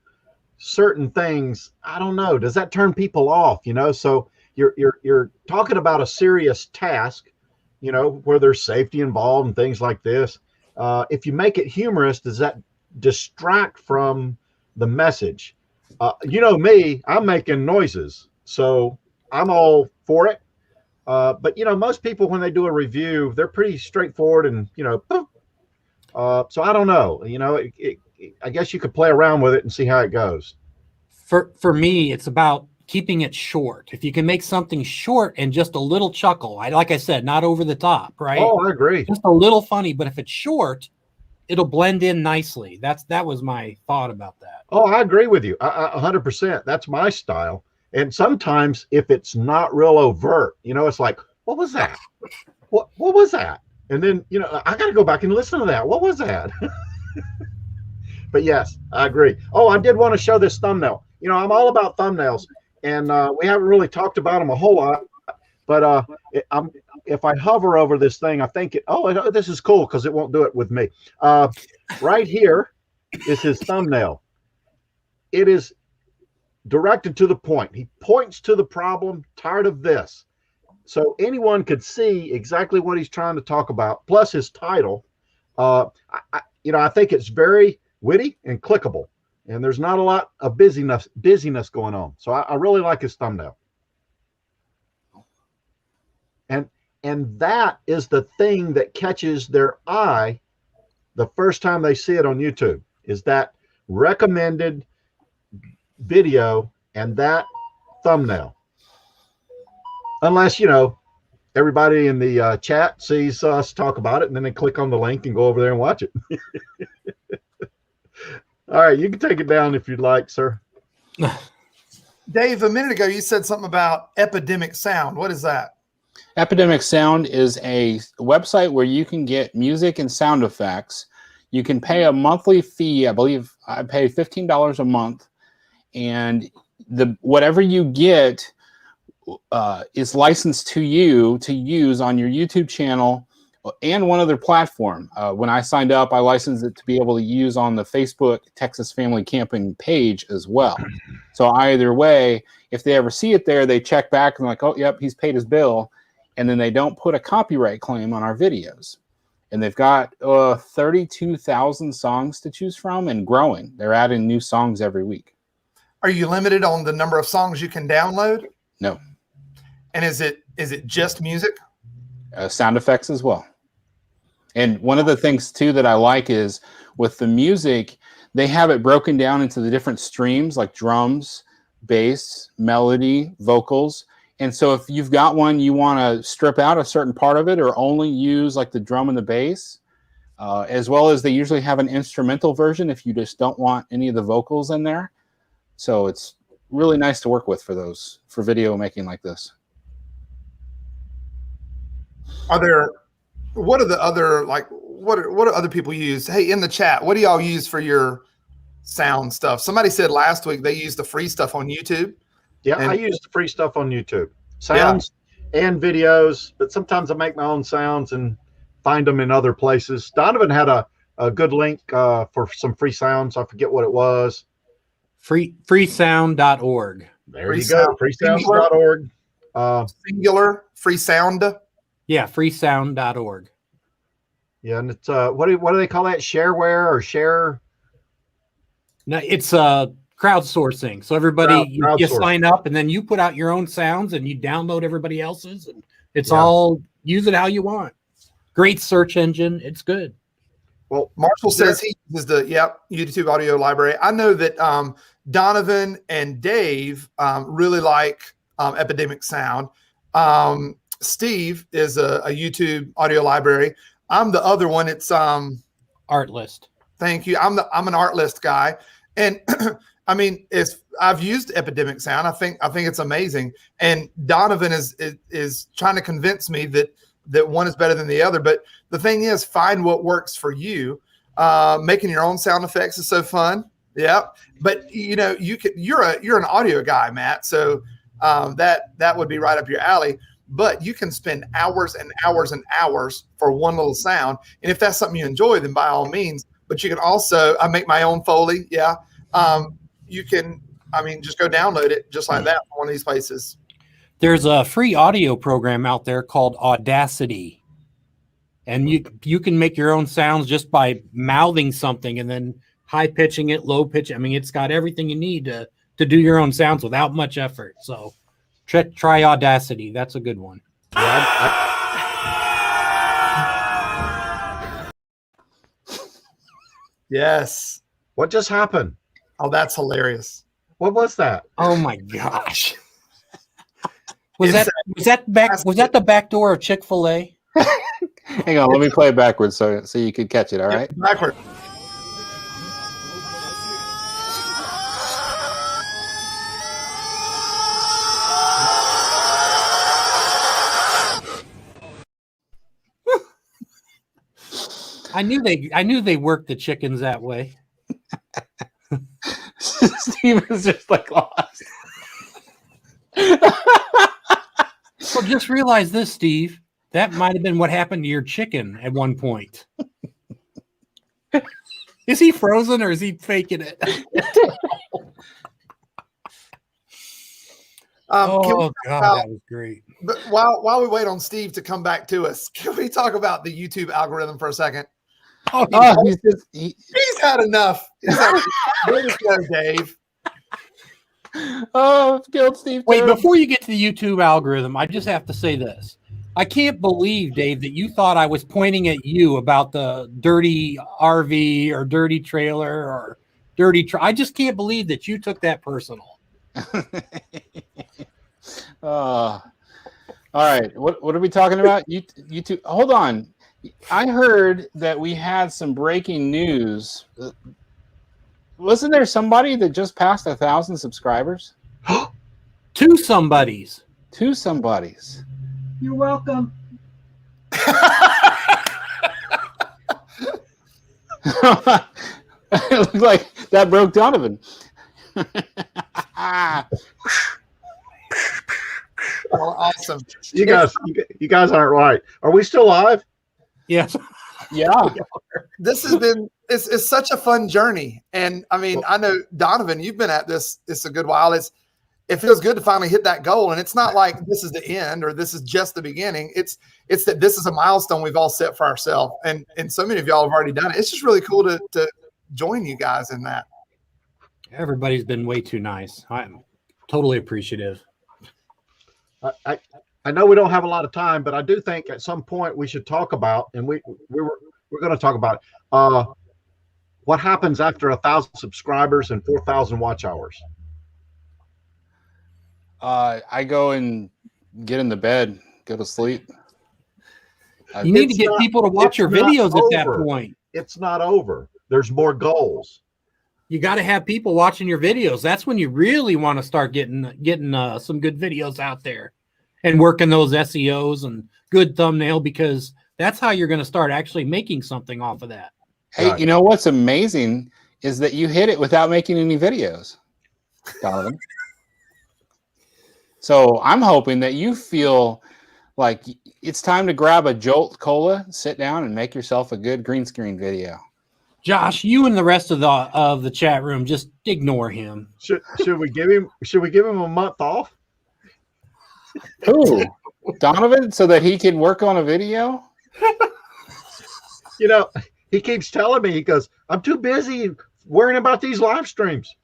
certain things, I don't know, does that turn people off? So you're talking about a serious task, where there's safety involved and things like this. If you make it humorous, does that distract from the message? Me, I'm making noises, so I'm all for it. But most people, when they do a review, they're pretty straightforward and so I don't know. I guess you could play around with it and see how it goes. For me, it's about keeping it short. If you can make something short and just a little chuckle, like I said, not over the top, right? Oh, I agree. Just a little funny, but if it's short, it'll blend in nicely. That was my thought about that. Oh, I agree with you. 100%. That's my style. And sometimes if it's not real overt, it's like, what was that? What was that? And then, I got to go back and listen to that. What was that? But yes, I agree. Oh, I did want to show this thumbnail. I'm all about thumbnails, and we haven't really talked about them a whole lot. But if I hover over this thing, I think this is cool because it won't do it with me. Right here is his thumbnail. It is directed to the point. He points to the problem. Tired of this. So anyone could see exactly what he's trying to talk about, plus his title. I think it's very witty and clickable, and there's not a lot of busyness going on. So I really like his thumbnail. And that is the thing that catches their eye the first time they see it on YouTube, is that recommended video and that thumbnail. Unless, everybody in the chat sees us talk about it, and then they click on the link and go over there and watch it. All right, you can take it down if you'd like, sir. Dave, a minute ago, you said something about Epidemic Sound. What is that? Epidemic Sound is a website where you can get music and sound effects. You can pay a monthly fee. I believe I pay $15 a month, and whatever you get is licensed to you to use on your YouTube channel and one other platform. When I signed up, I licensed it to be able to use on the Facebook Texas Family Camping page as well. So either way, if they ever see it there, they check back and like, oh, yep, he's paid his bill. And then they don't put a copyright claim on our videos. And they've got 32,000 songs to choose from and growing. They're adding new songs every week. Are you limited on the number of songs you can download? No. And is it just music? Sound effects as well. And one of the things too that I like is with the music, they have it broken down into the different streams like drums, bass, melody, vocals. And so if you've got one, you want to strip out a certain part of it or only use like the drum and the bass, as well as they usually have an instrumental version if you just don't want any of the vocals in there. So it's really nice to work with for video making like this. What are the other, like, what do other people use? Hey, in the chat, what do y'all use for your sound stuff? Somebody said last week they used the free stuff on YouTube. Yeah, I use the free stuff on YouTube. Sounds and videos, but sometimes I make my own sounds and find them in other places. Donovan had a good link for some free sounds. I forget what it was. Freesound.org. There you go. Freesounds.org. Singular free sound. Yeah, freesound.org. Yeah, and it's what do they call that? Shareware or share? No, it's crowdsourcing. So everybody you sign up and then you put out your own sounds and you download everybody else's, and it's all, use it how you want. Great search engine. It's good. Well, Marshall says he uses the YouTube audio library. I know that Donovan and Dave really like Epidemic Sound. Steve is a YouTube audio library. I'm the other one. It's Artlist. Thank you. I'm an Artlist guy, and I mean, I've used Epidemic Sound. I think it's amazing. And Donovan is trying to convince me that one is better than the other. But the thing is, find what works for you. Making your own sound effects is so fun. Yeah. But you're an audio guy, Matt. So that would be right up your alley. But you can spend hours and hours and hours for one little sound. And if that's something you enjoy, then by all means. But you can also, I make my own Foley. Yeah. You can, just go download it just like that from one of these places. There's a free audio program out there called Audacity. And you can make your own sounds just by mouthing something and then high pitching it, low pitching. It's got everything you need to do your own sounds without much effort. So try Audacity. That's a good one. Yes. What just happened? Oh, that's hilarious. What was that? Oh my gosh. Was that the back door of Chick-fil-A? Hang on, let me play it backwards so you could catch it, all right? Backward. I knew they worked the chickens that way. Steve is just like lost. Well, just realize this, Steve. That might have been what happened to your chicken at one point. Is he frozen or is he faking it? God, that was great. But while we wait on Steve to come back to us, can we talk about the YouTube algorithm for a second? He's had enough. Way to go, Dave. Killed Steve. Wait, before you get to the YouTube algorithm, I just have to say this. I can't believe, Dave, that you thought I was pointing at you about the dirty RV or dirty trailer or dirty I just can't believe that you took that personal. All right. What are we talking about? YouTube. Hold on. I heard that we had some breaking news. Wasn't there somebody that just passed 1,000 subscribers? Two somebodies. You're welcome. It looked like that broke Donovan. Well, awesome. You guys aren't right. Are we still live? Yes. Yeah. This has been it's such a fun journey. And I know Donovan, you've been at this a good while. It feels good to finally hit that goal. And it's not like this is the end or this is just the beginning. It's that this is a milestone we've all set for ourselves. And so many of y'all have already done it. It's just really cool to join you guys in that. Everybody's been way too nice. I'm totally appreciative. I know we don't have a lot of time, but I do think at some point we should talk about, and we're going to talk about what happens after 1,000 subscribers and 4,000 watch hours. I go and get in the bed, go to sleep. You need to get people to watch your videos at that point. It's not over. There's more goals. You got to have people watching your videos. That's when you really want to start getting some good videos out there and working those SEOs and good thumbnail, because that's how you're going to start actually making something off of that. Hey, you know what's amazing is that you hit it without making any videos, Donovan. So I'm hoping that you feel like it's time to grab a Jolt Cola, sit down, and make yourself a good green screen video. Josh, you and the rest of the chat room, just ignore him. Should we give him a month off? Who? Donovan, so that he can work on a video? You know, he keeps telling me, he goes, I'm too busy worrying about these live streams.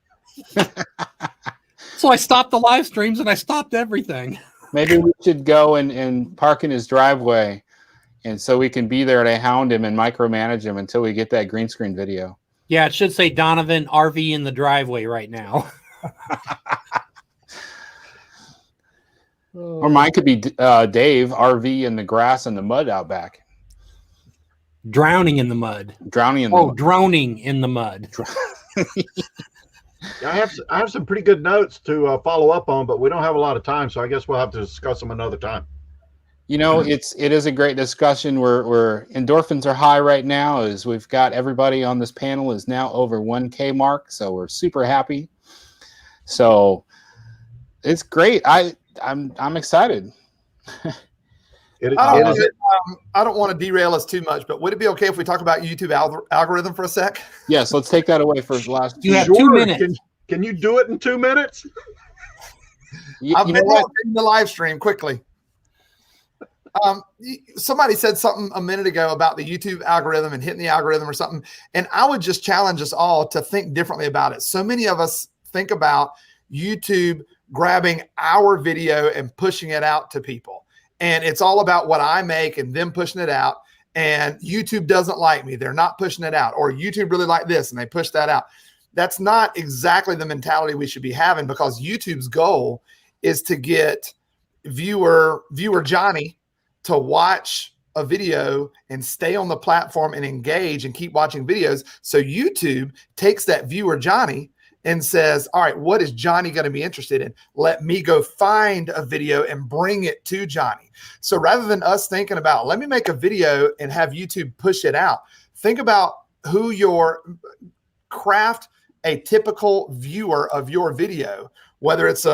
So I stopped the live streams and I stopped everything. Maybe we should go and park in his driveway, and so we can be there to hound him and micromanage him until we get that green screen video. Yeah, it should say Donovan RV in the driveway right now. Or mine could be Dave RV in the grass and the mud out back. Drowning in the mud. Drowning in the mud. Droning in the mud. Yeah, I have some pretty good notes to follow up on, but we don't have a lot of time, so I guess we'll have to discuss them another time. You know, it is a great discussion. We're endorphins are high right now, as we've got everybody on this panel is now over 1K mark, so we're super happy. So it's great. I'm excited. I don't want to derail us too much, but would it be okay if we talk about YouTube algorithm for a sec? Yes, let's take that away for the last. You have 2 minutes. Can you do it in 2 minutes? I've been in the live stream quickly. Somebody said something a minute ago about the YouTube algorithm and hitting the algorithm or something, and I would just challenge us all to think differently about it. So many of us think about YouTube grabbing our video and pushing it out to people, and it's all about what I make and them pushing it out, and YouTube doesn't like me, they're not pushing it out, or YouTube really like this and they push that out. That's not exactly the mentality we should be having, because YouTube's goal is to get viewer Johnny to watch a video and stay on the platform and engage and keep watching videos. So YouTube takes that viewer Johnny and says, all right, what is Johnny going to be interested in? Let me go find a video and bring it to Johnny. So rather than us thinking about, let me make a video and have YouTube push it out, think about who craft a typical viewer of your video, whether it's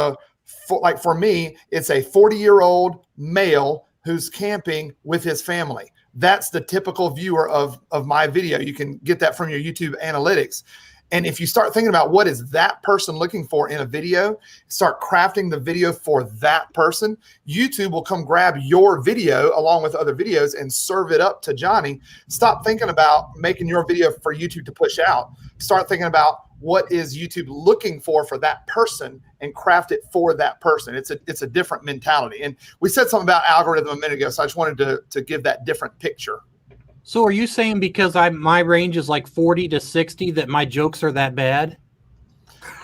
like for me, it's a 40-year-old male who's camping with his family. That's the typical viewer of my video. You can get that from your YouTube analytics. And if you start thinking about what is that person looking for in a video, start crafting the video for that person, YouTube will come grab your video along with other videos and serve it up to Johnny. Stop thinking about making your video for YouTube to push out. Start thinking about what is YouTube looking for that person and craft it for that person. It's a different mentality. And we said something about algorithm a minute ago, so I just wanted to give that different picture. So are you saying because my range is like 40 to 60 that my jokes are that bad?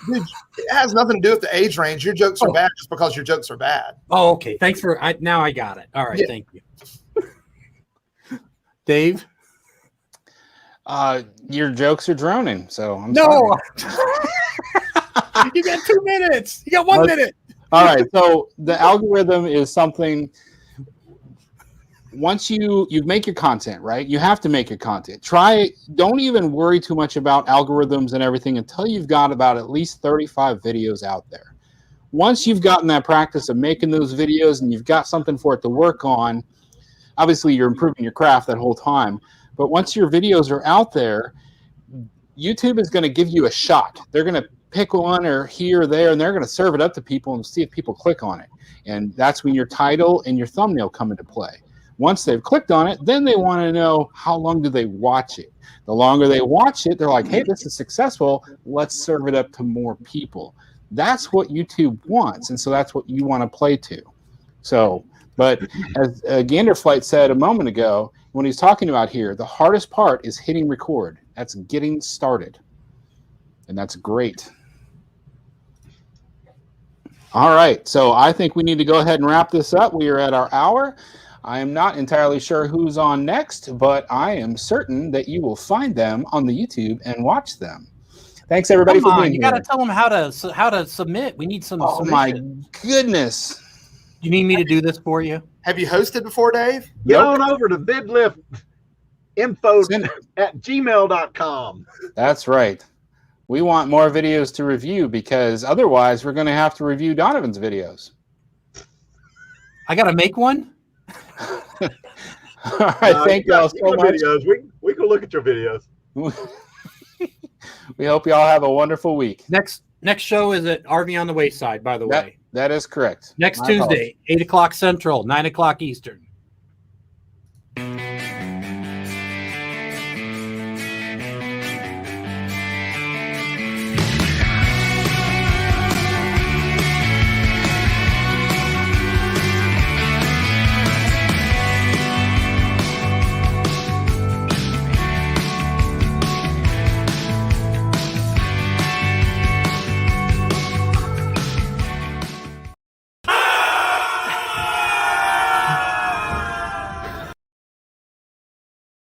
Dude, it has nothing to do with the age range. Your jokes are bad just because your jokes are bad. Oh, okay. Thanks now I got it. All right. Yeah. Thank you. Dave? Your jokes are droning, so I'm sorry. No. You got 2 minutes. You got 1 minute. All right. So the algorithm is something. Once you make your content, right? You have to make your content. Don't even worry too much about algorithms and everything until you've got about at least 35 videos out there. Once you've gotten that practice of making those videos and you've got something for it to work on, obviously you're improving your craft that whole time. But once your videos are out there, YouTube is going to give you a shot. They're going to pick one or here or there, and they're going to serve it up to people and see if people click on it. And that's when your title and your thumbnail come into play. Once they've clicked on it, then they want to know how long do they watch it. The longer they watch it, they're like, hey, this is successful. Let's serve it up to more people. That's what YouTube wants, and so that's what you want to play to. So, but as Ganderflight said a moment ago, when he's talking about here, the hardest part is hitting record. That's getting started, and that's great. All right, so I think we need to go ahead and wrap this up. We are at our hour. I am not entirely sure who's on next, but I am certain that you will find them on the YouTube and watch them. Thanks everybody Come for on, being you here. got to tell them how to submit. We need some. Oh my submission. goodness. You need me to do this for you? Have you hosted before, Dave? Get Nope. on over to VidLift info Send- at gmail.com. That's right. We want more videos to review because otherwise we're going to have to review Donovan's videos. I got to make one. All right, thank y'all so much. Videos. We can look at your videos. We hope y'all have a wonderful week. Next show is at RV on the Wayside, by the way. That is correct. Next My Tuesday, 8 o'clock Central, 9 o'clock Eastern.